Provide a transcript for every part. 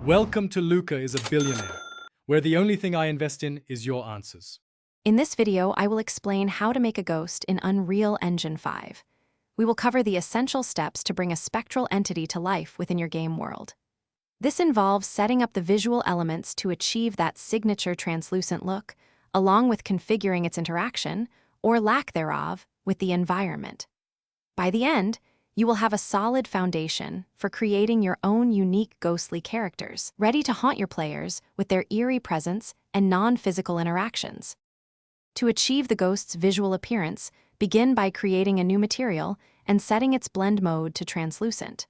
Welcome to Luca is a Billionaire, where the only thing I invest in is your answers. In this video, I will explain how to make a ghost in Unreal Engine 5. We will cover the essential steps to bring a spectral entity to life within your game world. This involves setting up the visual elements to achieve that signature translucent look, along with configuring its interaction, or lack thereof, with the environment. By the end, you will have a solid foundation for creating your own unique ghostly characters, ready to haunt your players with their eerie presence and non-physical interactions. To achieve the ghost's visual appearance, begin by creating a new material and setting its blend mode to translucent.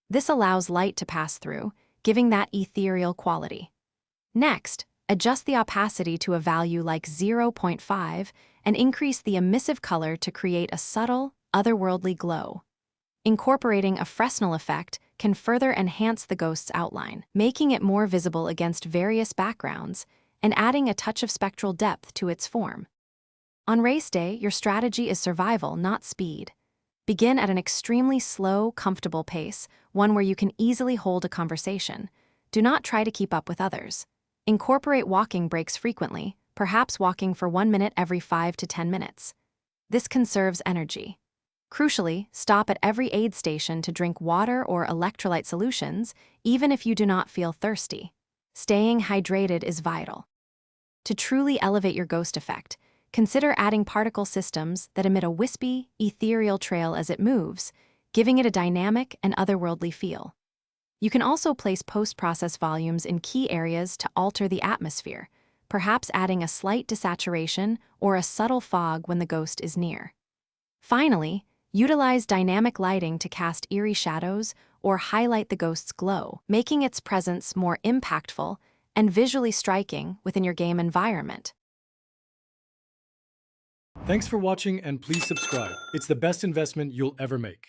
This allows light to pass through, giving that ethereal quality. Next, adjust the opacity to a value like 0.5 and increase the emissive color to create a subtle, otherworldly glow. Incorporating a Fresnel effect can further enhance the ghost's outline, making it more visible against various backgrounds and adding a touch of spectral depth to its form. On race day, your strategy is survival, not speed. Begin at an extremely slow, comfortable pace, one where you can easily hold a conversation. Do not try to keep up with others. Incorporate walking breaks frequently, perhaps walking for 1 minute every 5 to 10 minutes. This conserves energy. Crucially, stop at every aid station to drink water or electrolyte solutions, even if you do not feel thirsty. Staying hydrated is vital. To truly elevate your ghost effect, consider adding particle systems that emit a wispy, ethereal trail as it moves, giving it a dynamic and otherworldly feel. You can also place post-process volumes in key areas to alter the atmosphere, perhaps adding a slight desaturation or a subtle fog when the ghost is near. Finally, utilize dynamic lighting to cast eerie shadows or highlight the ghost's glow, making its presence more impactful and visually striking within your game environment. Thanks for watching and please subscribe. It's the best investment you'll ever make.